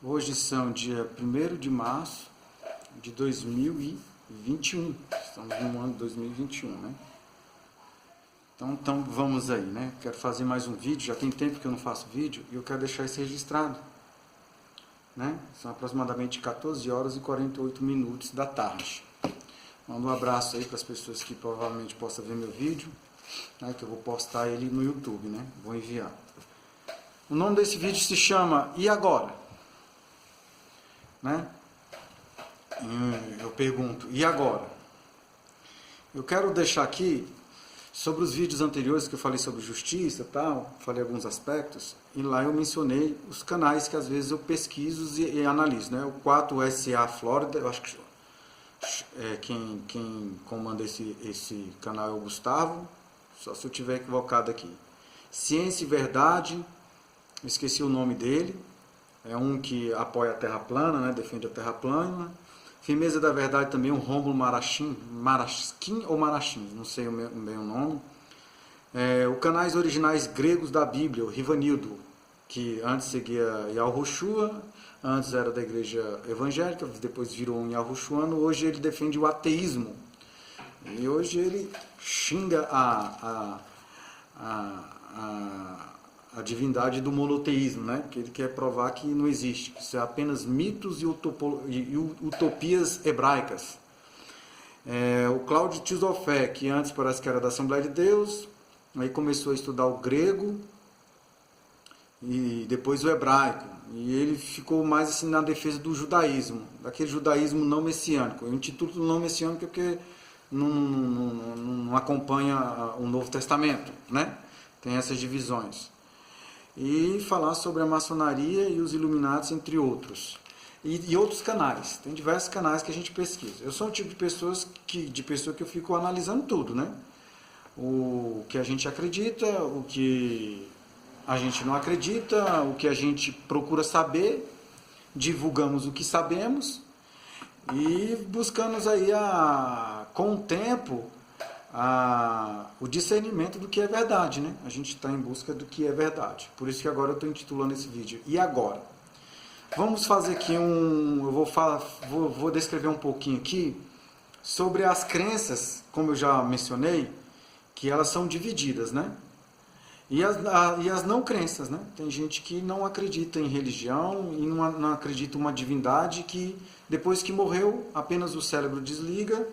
Hoje são dia 1º de março de 2021. Estamos no ano de 2021, né? Então vamos aí, né? Quero fazer mais um vídeo, já tem tempo que eu não faço vídeo e eu quero deixar isso registrado, né? São aproximadamente 14 horas e 48 minutos da tarde. Mando um abraço aí para as pessoas que provavelmente possam ver meu vídeo, né? Que eu vou postar ele no YouTube, né? Vou enviar. O nome desse vídeo se chama E Agora? Né? Eu pergunto, e agora? Eu quero deixar aqui, sobre os vídeos anteriores que eu falei sobre justiça e tal, falei alguns aspectos, e lá eu mencionei os canais que às vezes eu pesquiso e analiso, né? O 4SA Flórida, eu acho que quem comanda esse canal é o Gustavo, só se eu estiver equivocado aqui. Ciência e Verdade, esqueci o nome dele, é um que apoia a Terra plana, né? Defende a Terra plana. Firmeza da Verdade também, o Rômulo Marasquim ou Marachim, não sei bem o nome. Os canais originais gregos da Bíblia, o Rivanildo, que antes seguia Yahushua, antes era da igreja evangélica, depois virou um Yahushuano, hoje ele defende o ateísmo. E hoje ele xinga a divindade do monoteísmo, né? Que ele quer provar que não existe, que isso é apenas mitos e utopias hebraicas. O Cláudio Tisofé, que antes parece que era da Assembleia de Deus, aí começou a estudar o grego e depois o hebraico, e ele ficou mais assim na defesa do judaísmo, daquele judaísmo não messiânico. Eu intitulo não messiânico porque não acompanha o Novo Testamento, né? Tem essas divisões. E falar sobre a maçonaria e os Illuminati, entre outros. E outros canais. Tem diversos canais que a gente pesquisa. Eu sou um tipo de pessoa que eu fico analisando tudo, né? O que a gente acredita, o que a gente não acredita, o que a gente procura saber, divulgamos o que sabemos e buscamos aí, com o tempo, o discernimento do que é verdade, né? A gente está em busca do que é verdade. Por isso que agora eu estou intitulando esse vídeo. E agora? Vamos fazer aqui eu vou descrever um pouquinho aqui sobre as crenças, como eu já mencionei, que elas são divididas, né? E as não crenças, né? Tem gente que não acredita em religião e não acredita em uma divindade que depois que morreu, apenas o cérebro desliga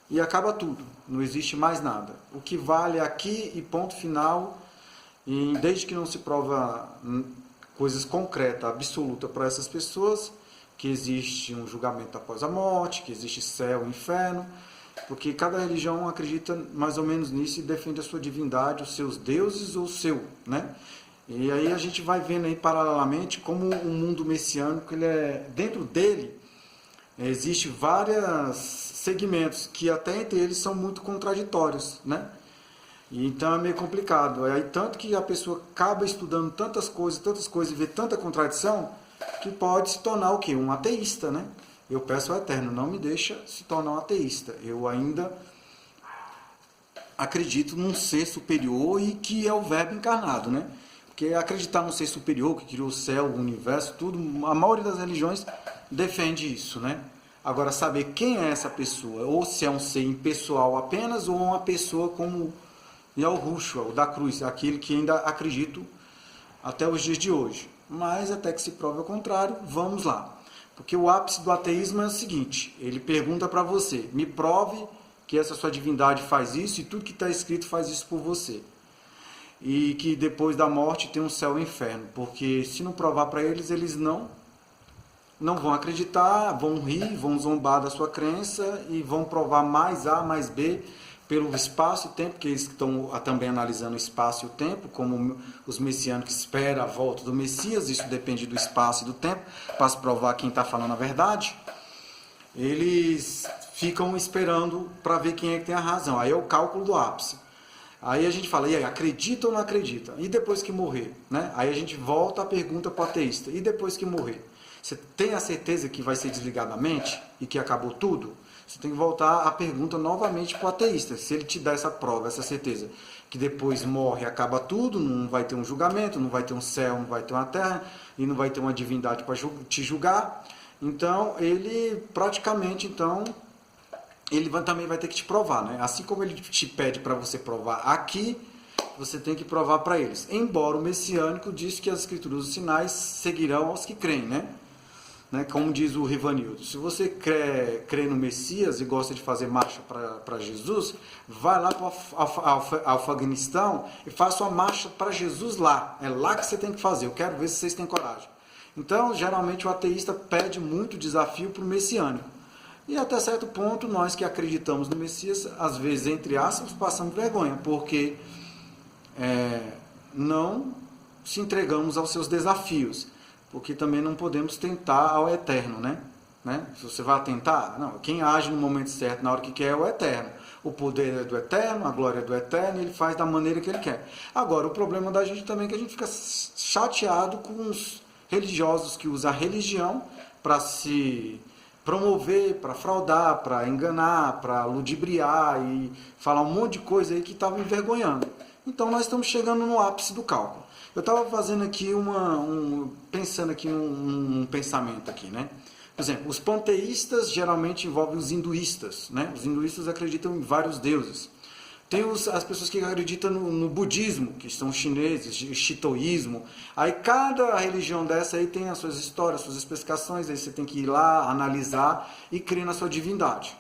e acaba tudo, não existe mais nada. O que vale é aqui e ponto final, e desde que não se prova coisas concretas, absolutas para essas pessoas, que existe um julgamento após a morte, que existe céu e inferno, porque cada religião acredita mais ou menos nisso e defende a sua divindade, os seus deuses ou o seu, né? E aí a gente vai vendo aí paralelamente como o mundo messiânico, dentro dele, existe vários segmentos que até entre eles são muito contraditórios, né? E então é meio complicado. Aí tanto que a pessoa acaba estudando tantas coisas e vê tanta contradição que pode se tornar o quê? Um ateísta, né? Eu peço ao Eterno, não me deixa se tornar um ateísta. Eu ainda acredito num ser superior e que é o Verbo encarnado, né? Porque acreditar num ser superior que criou o céu, o universo, tudo, a maioria das religiões defende isso, né? Agora, saber quem é essa pessoa, ou se é um ser impessoal apenas, ou uma pessoa como Yahushua, o da cruz, aquele que ainda acredito até os dias de hoje. Mas, até que se prove ao contrário, vamos lá. Porque o ápice do ateísmo é o seguinte, ele pergunta para você, me prove que essa sua divindade faz isso e tudo que está escrito faz isso por você. E que depois da morte tem um céu e um inferno, porque se não provar para eles, eles não vão acreditar, vão rir, vão zombar da sua crença e vão provar mais A, mais B pelo espaço e tempo, porque eles estão também analisando o espaço e o tempo, como os messiânicos esperam a volta do Messias, isso depende do espaço e do tempo, para se provar quem está falando a verdade. Eles ficam esperando para ver quem é que tem a razão, aí é o cálculo do ápice. Aí a gente fala, e aí, acredita ou não acredita? E depois que morrer? Né? Aí a gente volta a pergunta para o ateísta, e depois que morrer? Você tem a certeza que vai ser desligado a mente e que acabou tudo? Você tem que voltar a pergunta novamente para o ateísta. Se ele te dá essa prova, essa certeza, que depois morre, acaba tudo, não vai ter um julgamento, não vai ter um céu, não vai ter uma terra, e não vai ter uma divindade para te julgar. Então, ele praticamente, ele também vai ter que te provar, né? Assim como ele te pede para você provar aqui, você tem que provar para eles. Embora o messiânico diz que as escrituras dos sinais seguirão aos que creem, né? Como diz o Rivanildo, se você crê no Messias e gosta de fazer marcha para Jesus, vai lá para o Afeganistão e faça uma marcha para Jesus lá. É lá que você tem que fazer. Eu quero ver se vocês têm coragem. Então, geralmente o ateísta pede muito desafio para o messiânico. E até certo ponto, nós que acreditamos no Messias, às vezes, entre aspas, passamos vergonha, porque não se entregamos aos seus desafios. Porque também não podemos tentar ao eterno, né? Se você vai tentar, não, quem age no momento certo, na hora que quer, é o eterno. O poder é do eterno, a glória é do eterno, ele faz da maneira que ele quer. Agora, o problema da gente também é que a gente fica chateado com os religiosos que usam a religião para se promover, para fraudar, para enganar, para ludibriar e falar um monte de coisa aí que estava envergonhando. Então, nós estamos chegando no ápice do cálculo. Eu estava fazendo aqui pensando aqui num pensamento aqui, né? Por exemplo, os panteístas geralmente envolvem os hinduístas, né? Os hinduístas acreditam em vários deuses. Tem as pessoas que acreditam no budismo, que são chineses, shintoísmo. Aí cada religião dessa aí tem as suas histórias, suas especificações, aí você tem que ir lá, analisar e crer na sua divindade.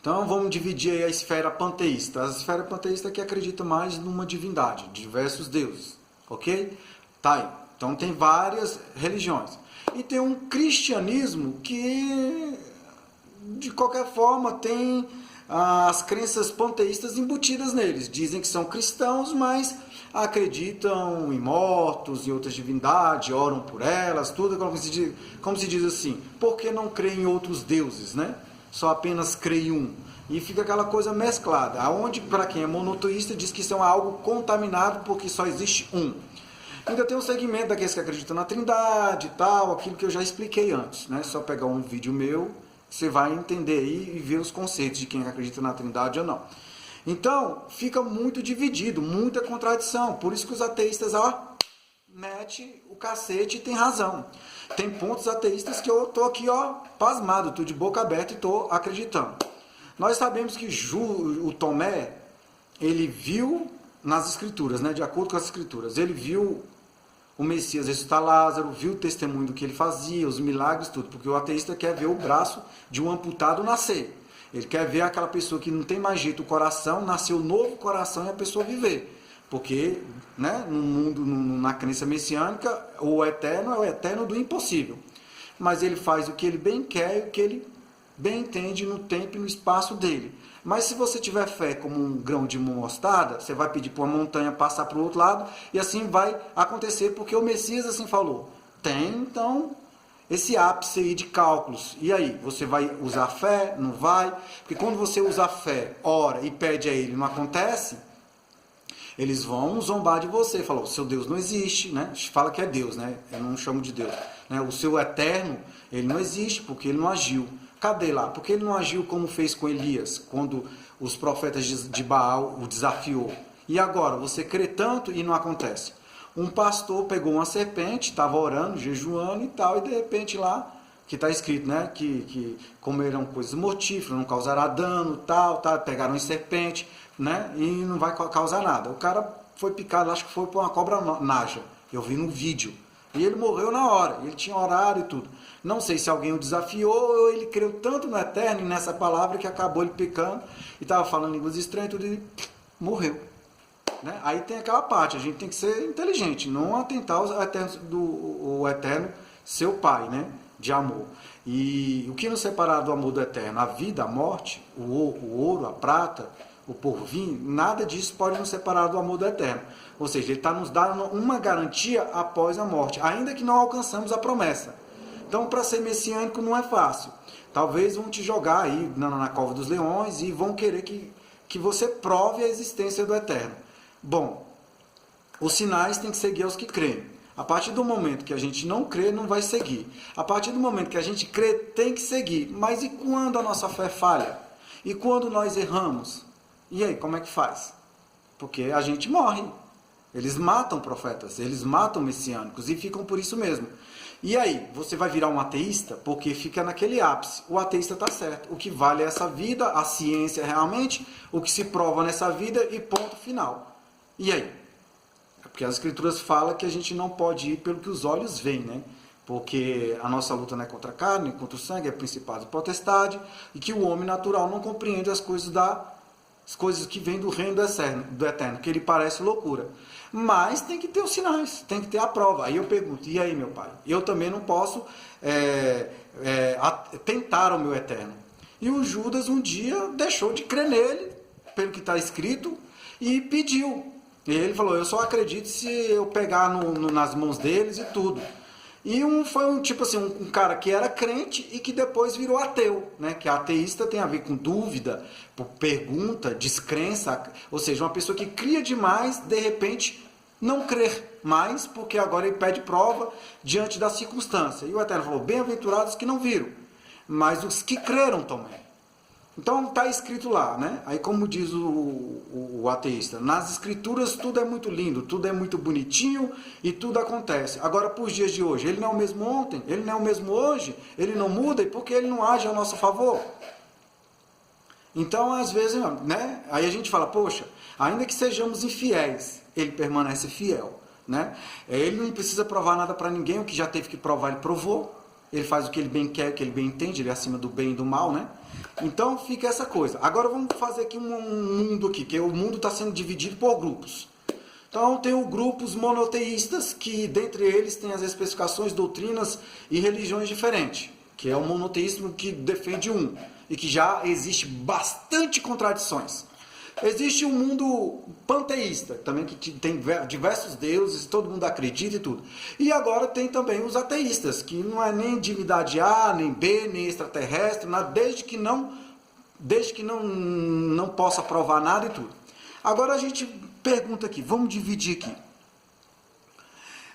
Então vamos dividir aí a esfera panteísta. A esfera panteísta que acredita mais numa divindade, diversos deuses. Ok? Tá aí. Então tem várias religiões. E tem um cristianismo que, de qualquer forma, tem as crenças panteístas embutidas neles. Dizem que são cristãos, mas acreditam em mortos, em outras divindades, oram por elas, tudo como se diz assim. Por que não crê em outros deuses, né? Só apenas crê em um. E fica aquela coisa mesclada, aonde para quem é monoteísta diz que isso é algo contaminado porque só existe um. Ainda tem um segmento daqueles que acreditam na Trindade e tal, aquilo que eu já expliquei antes, né? Só pegar um vídeo meu, você vai entender aí e ver os conceitos de quem acredita na Trindade ou não. Então, fica muito dividido, muita contradição, por isso que os ateístas, mete o cacete e tem razão. Tem pontos ateístas que eu tô aqui, pasmado, tô de boca aberta e tô acreditando. Nós sabemos que o Tomé, ele viu nas escrituras, né, de acordo com as escrituras, ele viu o Messias ressuscitar Lázaro, viu o testemunho do que ele fazia, os milagres, tudo, porque o ateísta quer ver o braço de um amputado nascer. Ele quer ver aquela pessoa que não tem mais jeito, o coração, nascer um novo coração e a pessoa viver. Porque, né, no mundo, na crença messiânica, o eterno é o eterno do impossível. Mas ele faz o que ele bem quer e o que ele bem entende no tempo e no espaço dele. Mas se você tiver fé como um grão de mostarda, você vai pedir para uma montanha passar para o outro lado e assim vai acontecer, porque o Messias assim falou. Tem, então, esse ápice aí de cálculos. E aí, você vai usar fé? Não vai? Porque quando você usa fé, ora e pede a ele, não acontece, eles vão zombar de você. Falou, seu Deus não existe, né? Fala que é Deus, né? Eu não chamo de Deus. Né? O seu eterno, ele não existe porque ele não agiu. Cadê lá? Porque ele não agiu como fez com Elias, quando os profetas de Baal o desafiou. E agora, você crê tanto e não acontece. Um pastor pegou uma serpente, estava orando, jejuando e tal, e de repente lá, que está escrito, né, que comerão coisas mortíferas, não causará dano, tal, pegaram em serpente, né, e não vai causar nada. O cara foi picado, acho que foi por uma cobra naja, eu vi no vídeo. E ele morreu na hora, ele tinha horário e tudo. Não sei se alguém o desafiou ou ele creu tanto no Eterno e nessa palavra que acabou ele pecando e estava falando línguas estranhas e tudo, e morreu. Né? Aí tem aquela parte, a gente tem que ser inteligente, não atentar o Eterno, seu Pai, né? De amor. E o que nos separar do amor do Eterno? A vida, a morte, o ouro, a prata, o porvim, nada disso pode nos separar do amor do Eterno. Ou seja, ele está nos dando uma garantia após a morte, ainda que não alcançamos a promessa. Então, para ser messiânico não é fácil. Talvez vão te jogar aí na cova dos leões e vão querer que você prove a existência do Eterno. Bom, os sinais têm que seguir aos que creem. A partir do momento que a gente não crê, não vai seguir. A partir do momento que a gente crê, tem que seguir. Mas e quando a nossa fé falha? E quando nós erramos? E aí, como é que faz? Porque a gente morre. Eles matam profetas, eles matam messiânicos e ficam por isso mesmo. E aí, você vai virar um ateísta? Porque fica naquele ápice. O ateísta está certo. O que vale é essa vida, a ciência realmente, o que se prova nessa vida e ponto final. E aí? É porque as escrituras falam que a gente não pode ir pelo que os olhos veem, né? Porque a nossa luta não é contra a carne, contra o sangue, é principado e potestade, e que o homem natural não compreende as coisas que vêm do reino do eterno, que ele parece loucura. Mas tem que ter os sinais, tem que ter a prova. Aí eu pergunto, e aí, meu pai? Eu também não posso tentar o meu eterno. E o Judas um dia deixou de crer nele, pelo que está escrito, e pediu. E ele falou, eu só acredito se eu pegar nas mãos deles e tudo. E foi um cara que era crente e que depois virou ateu, né? Que ateísta tem a ver com dúvida, por pergunta, descrença, ou seja, uma pessoa que cria demais, de repente não crer mais, porque agora ele pede prova diante da circunstância. E o Eterno falou, bem-aventurados que não viram, mas os que creram também. Então está escrito lá, né? Aí como diz o ateísta, nas escrituras tudo é muito lindo, tudo é muito bonitinho e tudo acontece. Agora, por dias de hoje, ele não é o mesmo ontem, ele não é o mesmo hoje, ele não muda, e por que ele não age a nosso favor? Então, às vezes, né? Aí a gente fala, poxa, ainda que sejamos infiéis, ele permanece fiel, né? Ele não precisa provar nada para ninguém, o que já teve que provar, ele provou. Ele faz o que ele bem quer, o que ele bem entende, ele é acima do bem e do mal, né? Então fica essa coisa. Agora vamos fazer aqui um mundo aqui, que o mundo está sendo dividido por grupos. Então tem grupos monoteístas, que dentre eles tem as especificações, doutrinas e religiões diferentes, que é o monoteísmo que defende um, e que já existe bastante contradições. Existe um mundo panteísta, também que tem diversos deuses, todo mundo acredita e tudo. E agora tem também os ateístas, que não é nem divindade A, nem B, nem extraterrestre, nada, desde que não possa provar nada e tudo. Agora a gente pergunta aqui, vamos dividir aqui.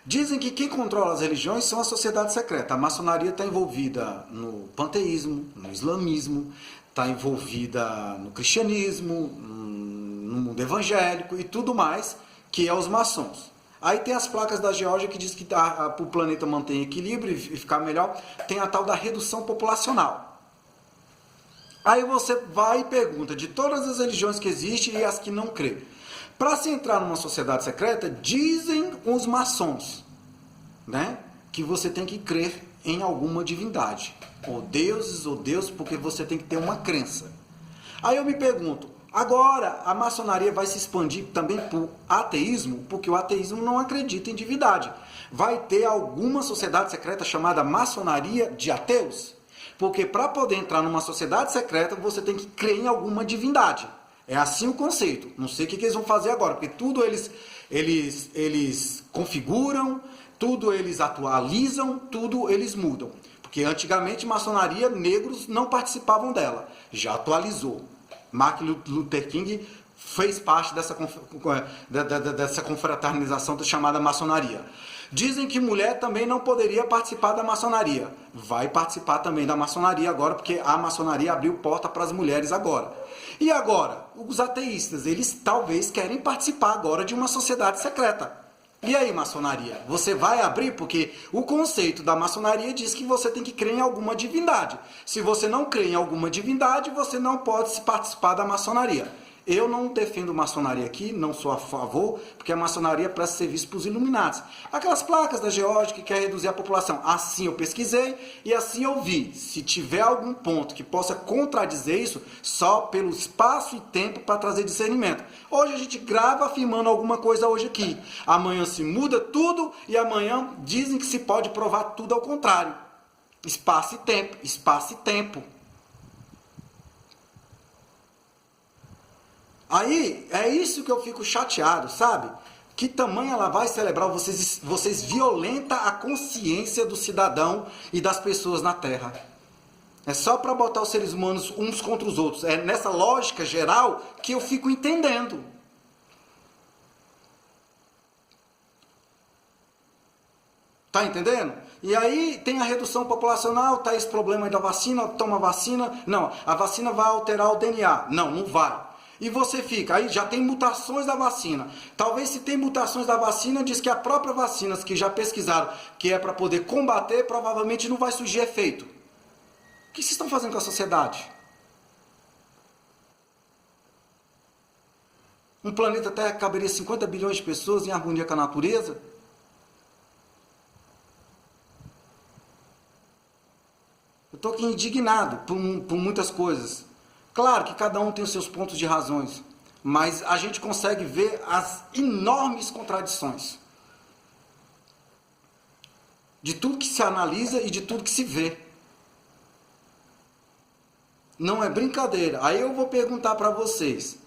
Dizem que quem controla as religiões são a sociedade secreta. A maçonaria está envolvida no panteísmo, no islamismo, está envolvida no cristianismo, no mundo evangélico e tudo mais, que é os maçons. Aí tem as placas da Geórgia que diz que para o planeta manter equilíbrio e ficar melhor, tem a tal da redução populacional. Aí você vai e pergunta de todas as religiões que existem e as que não crê. Para se entrar numa sociedade secreta, dizem os maçons, né, que você tem que crer em alguma divindade, ou deuses ou Deus, porque você tem que ter uma crença. Aí eu me pergunto, agora a maçonaria vai se expandir também para o ateísmo, porque o ateísmo não acredita em divindade. Vai ter alguma sociedade secreta chamada maçonaria de ateus? Porque para poder entrar numa sociedade secreta, você tem que crer em alguma divindade. É assim o conceito. Não sei o que eles vão fazer agora, porque tudo eles configuram, tudo eles atualizam, tudo eles mudam. Porque antigamente maçonaria, negros não participavam dela. Já atualizou. Martin Luther King fez parte dessa confraternização chamada maçonaria. Dizem que mulher também não poderia participar da maçonaria. Vai participar também da maçonaria agora, porque a maçonaria abriu porta para as mulheres agora. E agora, os ateístas, eles talvez querem participar agora de uma sociedade secreta. E aí, maçonaria? Você vai abrir? Porque o conceito da maçonaria diz que você tem que crer em alguma divindade. Se você não crê em alguma divindade, você não pode participar da maçonaria. Eu não defendo maçonaria aqui, não sou a favor, porque a maçonaria presta serviço para os iluminados. Aquelas placas da Geórgia que quer reduzir a população. Assim eu pesquisei e assim eu vi. Se tiver algum ponto que possa contradizer isso, só pelo espaço e tempo para trazer discernimento. Hoje a gente grava afirmando alguma coisa hoje aqui. Amanhã se muda tudo e amanhã dizem que se pode provar tudo ao contrário. Espaço e tempo, espaço e tempo. Aí, é isso que eu fico chateado, sabe? Que tamanho ela vai celebrar? Vocês violentam a consciência do cidadão e das pessoas na Terra. É só para botar os seres humanos uns contra os outros. É nessa lógica geral que eu fico entendendo. Tá entendendo? E aí tem a redução populacional, tá esse problema aí da vacina, toma vacina. Não, a vacina vai alterar o DNA. Não, não vai. E você fica, aí já tem mutações da vacina. Talvez se tem mutações da vacina, diz que a própria vacina que já pesquisaram, que é para poder combater, provavelmente não vai surgir efeito. O que vocês estão fazendo com a sociedade? Um planeta Terra que caberia 50 bilhões de pessoas em harmonia com a natureza? Eu estou aqui indignado por muitas coisas. Claro que cada um tem os seus pontos de razões, mas a gente consegue ver as enormes contradições de tudo que se analisa e de tudo que se vê. Não é brincadeira. Aí eu vou perguntar para vocês,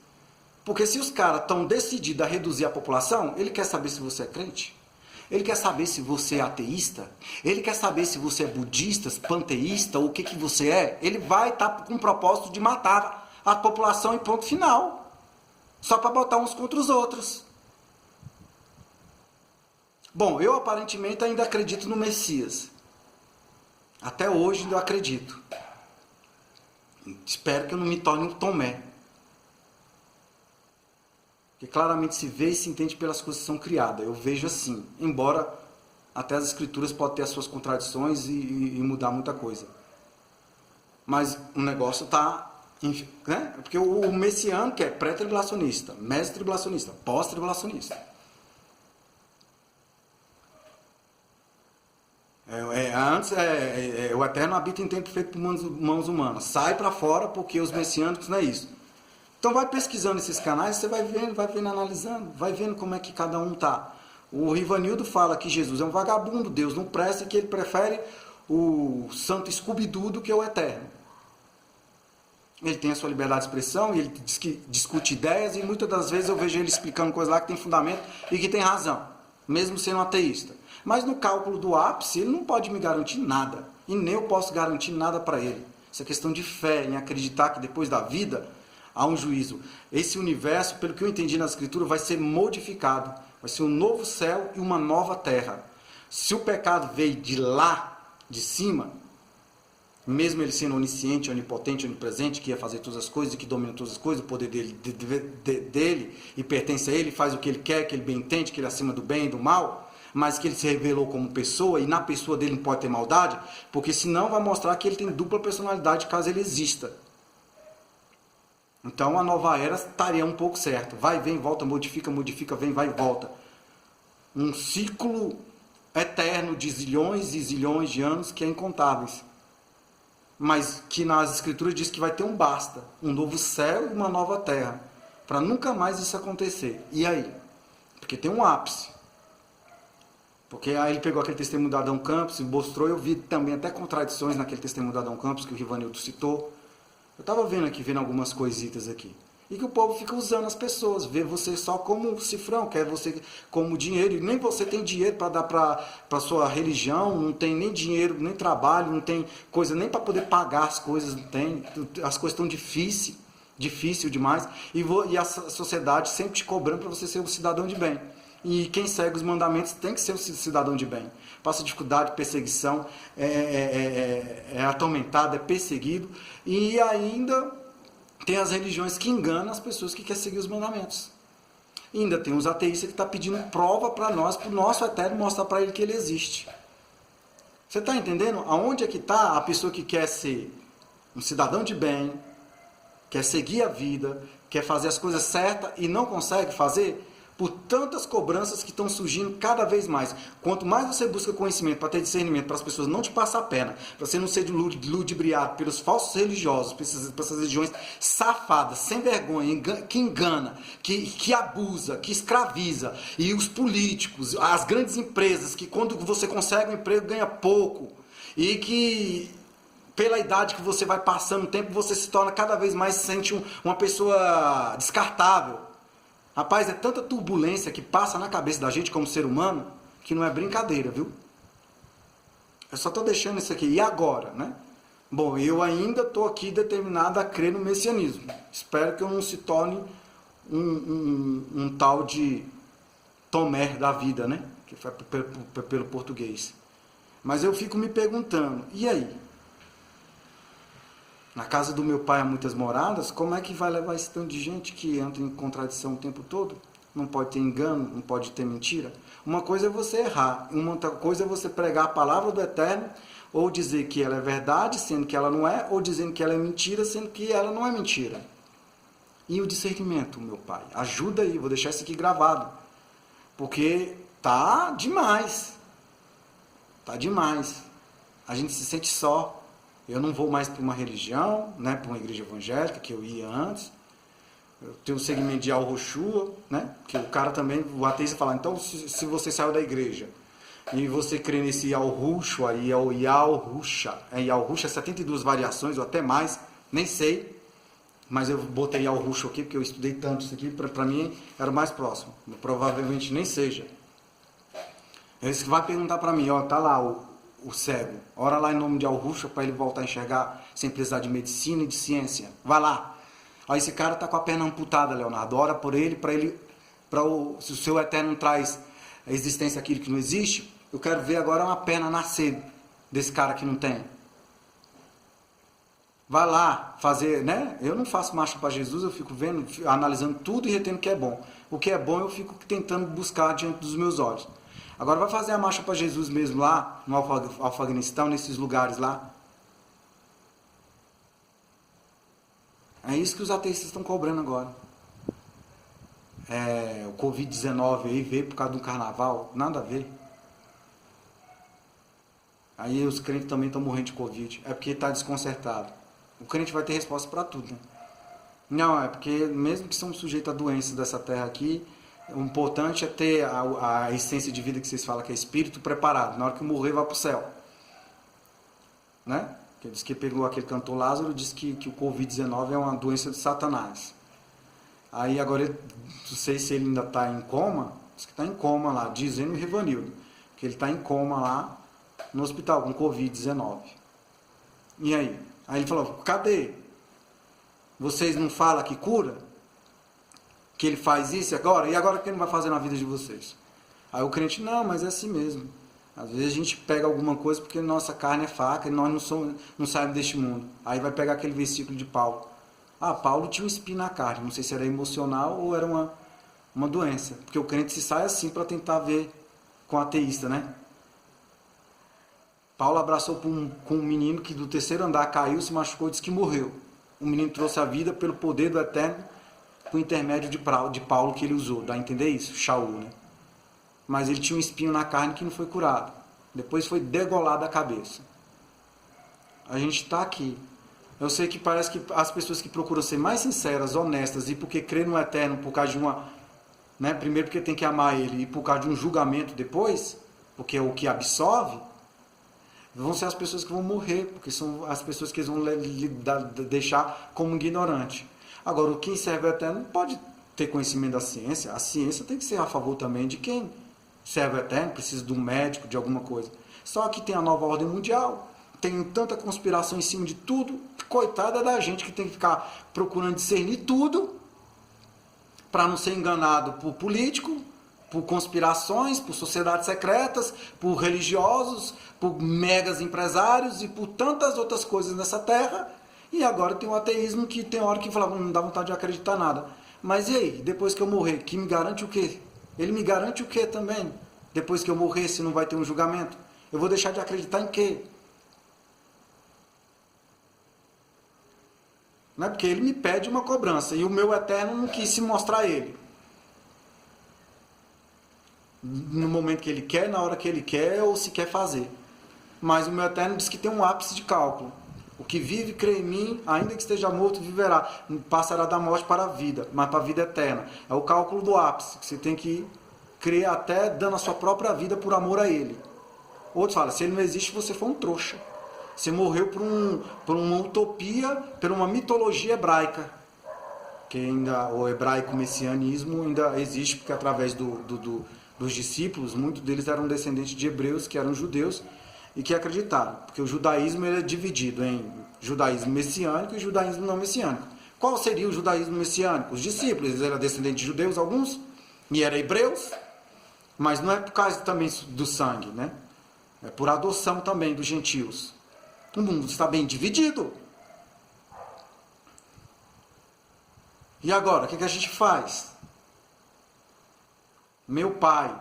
porque se os caras estão decididos a reduzir a população, ele quer saber se você é crente? Ele quer saber se você é ateísta? Ele quer saber se você é budista, panteísta, ou o que, que você é? Ele vai estar com o propósito de matar a população em ponto final. Só para botar uns contra os outros. Bom, eu aparentemente ainda acredito no Messias. Até hoje ainda acredito. Espero que eu não me torne um Tomé. Que claramente se vê e se entende pelas coisas que são criadas. Eu vejo assim, embora até as escrituras podem ter as suas contradições e mudar muita coisa. Mas o negócio está... Né? Porque o messiânico é pré-tribulacionista, mestre-tribulacionista, pós-tribulacionista. Antes, o eterno habita em tempo feito por mãos humanas. Sai para fora porque os messiânicos não é isso. Então vai pesquisando esses canais, você vai vendo, analisando, vai vendo como é que cada um tá. O Rivanildo fala que Jesus é um vagabundo, Deus não presta e que ele prefere o santo Scooby-Doo do que o eterno. Ele tem a sua liberdade de expressão e ele discute ideias e muitas das vezes eu vejo ele explicando coisas lá que tem fundamento e que tem razão, mesmo sendo ateísta. Mas no cálculo do ápice ele não pode me garantir nada e nem eu posso garantir nada para ele. Essa questão de fé, em acreditar que depois da vida há um juízo. Esse universo, pelo que eu entendi na escritura, vai ser modificado. Vai ser um novo céu e uma nova terra. Se o pecado veio de lá, de cima, mesmo ele sendo onisciente, onipotente, onipresente, que ia fazer todas as coisas e que domina todas as coisas, o poder dele e pertence a ele, faz o que ele quer, que ele bem entende, que ele é acima do bem e do mal, mas que ele se revelou como pessoa e na pessoa dele não pode ter maldade, porque senão vai mostrar que ele tem dupla personalidade caso ele exista. Então a nova era estaria um pouco certo. Vai, vem, volta, modifica, vem, vai e volta. Um ciclo eterno de zilhões e zilhões de anos que é incontáveis. Mas que nas escrituras diz que vai ter um basta. Um novo céu e uma nova terra. Para nunca mais isso acontecer. E aí? Porque tem um ápice. Porque aí ele pegou aquele testemunho do Adão Campos e mostrou. Eu vi também até contradições naquele testemunho do Adão Campos que o Rivanildo citou. Eu estava vendo algumas coisitas aqui. E que o povo fica usando as pessoas, vê você só como cifrão, quer você como dinheiro. E nem você tem dinheiro para dar para sua religião, não tem nem dinheiro, nem trabalho, não tem coisa nem para poder pagar as coisas, não tem. As coisas estão difícil demais. E a sociedade sempre te cobrando para você ser um cidadão de bem. E quem segue os mandamentos tem que ser um cidadão de bem. Passa dificuldade, perseguição, é atormentado, é perseguido. E ainda tem as religiões que enganam as pessoas que querem seguir os mandamentos. E ainda tem os ateístas que estão pedindo prova para nós, para o nosso eterno mostrar para ele que ele existe. Você está entendendo? Aonde é que está a pessoa que quer ser um cidadão de bem, quer seguir a vida, quer fazer as coisas certas e não consegue fazer? Por tantas cobranças que estão surgindo cada vez mais. Quanto mais você busca conhecimento para ter discernimento, para as pessoas não te passar a perna, para você não ser ludibriado pelos falsos religiosos, por essas religiões safadas, sem vergonha, que engana, que abusa, que escraviza, e os políticos, as grandes empresas, que quando você consegue um emprego ganha pouco, e que pela idade que você vai passando o tempo, você se torna cada vez mais, se sente uma pessoa descartável. Rapaz, é tanta turbulência que passa na cabeça da gente como ser humano, que não é brincadeira, viu? Eu só estou deixando isso aqui. E agora, né? Bom, eu ainda estou aqui determinado a crer no messianismo. Espero que eu não se torne um tal de Tomé da vida, né? que foi pelo português. Mas eu fico me perguntando, e aí? Na casa do meu pai há muitas moradas, como é que vai levar esse tanto de gente que entra em contradição o tempo todo? Não pode ter engano, não pode ter mentira. Uma coisa é você errar, uma outra coisa é você pregar a palavra do Eterno, ou dizer que ela é verdade, sendo que ela não é, ou dizendo que ela é mentira, sendo que ela não é mentira. E o discernimento, meu pai? Ajuda aí, vou deixar isso aqui gravado. Porque tá demais. Tá demais. A gente se sente só. Eu não vou mais para uma religião, né, para uma igreja evangélica, que eu ia antes. Eu tenho um segmento de Al-Roshua, né, que o cara também, o ateísta fala, então se você saiu da igreja e você crê nesse Al-Roshua aí, é o Yal-Rusha, Yal-Rusha, 72 variações ou até mais, nem sei, mas eu botei Yal-Rusha aqui, porque eu estudei tanto isso aqui, para mim era o mais próximo, provavelmente nem seja. Eles que vai perguntar para mim, ó, tá lá o cego, ora lá em nome de Al-Rusha para ele voltar a enxergar sem precisar de medicina e de ciência, vai lá. Aí esse cara tá com a perna amputada, Leonardo, ora por ele, se o seu Eterno traz a existência aquilo que não existe, eu quero ver agora uma perna nascer desse cara que não tem. Vai lá fazer, né? Eu não faço marcha para Jesus, eu fico vendo, analisando tudo e retendo o que é bom. O que é bom eu fico tentando buscar diante dos meus olhos. Agora vai fazer a marcha para Jesus mesmo lá, no Afeganistão, nesses lugares lá. É isso que os ateístas estão cobrando agora. O Covid-19 aí veio por causa do carnaval, nada a ver. Aí os crentes também estão morrendo de Covid. É porque está desconcertado. O crente vai ter resposta para tudo, né? Não, é porque mesmo que somos sujeitos a doenças dessa terra aqui, o importante é ter a essência de vida que vocês falam, que é espírito preparado. Na hora que morrer, vai para o céu. Né? Ele disse que pegou aquele cantor Lázaro, disse que o Covid-19 é uma doença de Satanás. Aí agora, não sei se ele ainda está em coma, diz que está em coma lá, dizendo o Rivanildo, que ele está em coma lá no hospital com Covid-19. E aí? Aí ele falou, cadê? Vocês não falam que cura? Que ele faz isso agora? E agora o que ele vai fazer na vida de vocês? Aí o crente, não, mas é assim mesmo. Às vezes a gente pega alguma coisa porque nossa carne é fraca e nós não saímos deste mundo. Aí vai pegar aquele versículo de Paulo. Paulo tinha um espinho na carne. Não sei se era emocional ou era uma doença. Porque o crente se sai assim para tentar ver com o ateísta, né? Paulo abraçou com um menino que do terceiro andar caiu, se machucou e disse que morreu. O menino trouxe a vida pelo poder do Eterno, por intermédio de Paulo que ele usou. Dá a entender isso? Shaul, né? Mas ele tinha um espinho na carne que não foi curado. Depois foi degolado a cabeça. A gente está aqui. Eu sei que parece que as pessoas que procuram ser mais sinceras, honestas, e porque crê no Eterno por causa de uma... Né, primeiro porque tem que amar Ele, e por causa de um julgamento depois, porque é o que absorve, vão ser as pessoas que vão morrer, porque são as pessoas que eles vão deixar como ignorante. Agora, quem serve ao Eterno não pode ter conhecimento da ciência. A ciência tem que ser a favor também de quem serve ao Eterno, precisa de um médico, de alguma coisa. Só que tem a nova ordem mundial, tem tanta conspiração em cima de tudo, coitada da gente que tem que ficar procurando discernir tudo, para não ser enganado por político, por conspirações, por sociedades secretas, por religiosos, por megas empresários e por tantas outras coisas nessa terra. E agora tem o ateísmo que tem hora que fala, não dá vontade de acreditar nada. Mas e aí, depois que eu morrer, que me garante o quê? Ele me garante o quê também? Depois que eu morrer, se não vai ter um julgamento? Eu vou deixar de acreditar em quê? Não é porque ele me pede uma cobrança e o meu Eterno não quis se mostrar a ele. No momento que ele quer, na hora que ele quer ou se quer fazer. Mas o meu Eterno diz que tem um ápice de cálculo. O que vive, crê em mim, ainda que esteja morto, viverá. Passará da morte para a vida, mas para a vida eterna. É o cálculo do ápice, que você tem que crer até dando a sua própria vida por amor a ele. Outros falam, se ele não existe, você foi um trouxa. Você morreu por uma utopia, por uma mitologia hebraica. Que ainda o hebraico-messianismo ainda existe, porque através dos discípulos, muitos deles eram descendentes de hebreus, que eram judeus, e que acreditaram, porque o judaísmo ele é dividido em judaísmo messiânico e judaísmo não messiânico. Qual seria o judaísmo messiânico? Os discípulos, eles eram descendentes de judeus, alguns, e eram hebreus. Mas não é por causa também do sangue, né? É por adoção também dos gentios. O mundo está bem dividido. E agora, o que a gente faz? Meu pai,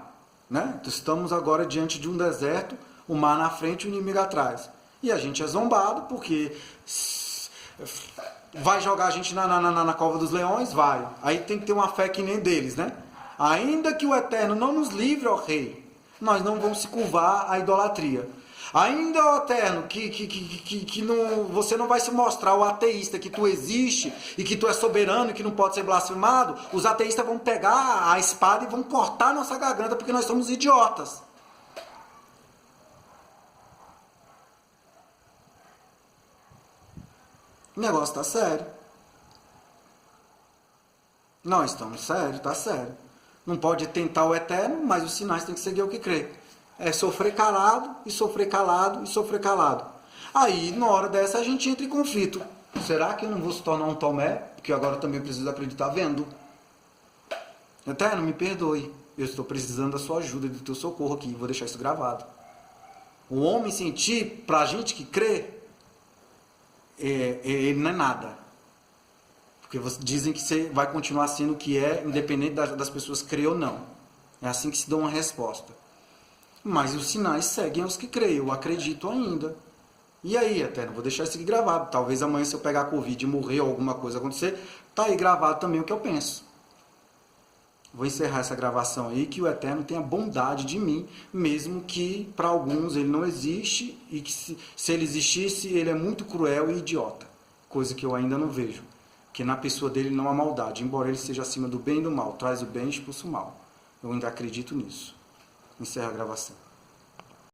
né? Estamos agora diante de um deserto, o mar na frente e o inimigo atrás. E a gente é zombado porque vai jogar a gente na cova dos leões? Vai. Aí tem que ter uma fé que nem deles, né? Ainda que o Eterno não nos livre, ó Rei, nós não vamos se curvar à idolatria. Ainda, ó Eterno, que não, você não vai se mostrar o ateísta, que tu existe e que tu é soberano e que não pode ser blasfemado. Os ateístas vão pegar a espada e vão cortar nossa garganta porque nós somos idiotas. O negócio tá sério. Nós estamos sérios, tá sério. Não pode tentar o Eterno, mas os sinais têm que seguir o que crê. É sofrer calado, e sofrer calado, e sofrer calado. Aí, na hora dessa, a gente entra em conflito. Será que eu não vou se tornar um Tomé? Porque agora eu também preciso acreditar vendo. Eterno, me perdoe. Eu estou precisando da sua ajuda e do teu socorro aqui. Vou deixar isso gravado. O homem sentir, pra gente que crê, ele não é nada. Porque dizem que você vai continuar sendo o que é, independente das pessoas crerem ou não. É assim que se dá uma resposta. Mas os sinais seguem aos que creem. Eu acredito ainda. E aí, Eterno, vou deixar isso aqui gravado. Talvez amanhã, se eu pegar Covid e morrer ou alguma coisa acontecer, tá aí gravado também o que eu penso. Vou encerrar essa gravação aí, que o Eterno tenha bondade de mim, mesmo que para alguns ele não existe, e que se ele existisse, ele é muito cruel e idiota. Coisa que eu ainda não vejo. Que na pessoa dele não há maldade, embora ele seja acima do bem e do mal, traz o bem e expulsa o mal. Eu ainda acredito nisso. Encerro a gravação.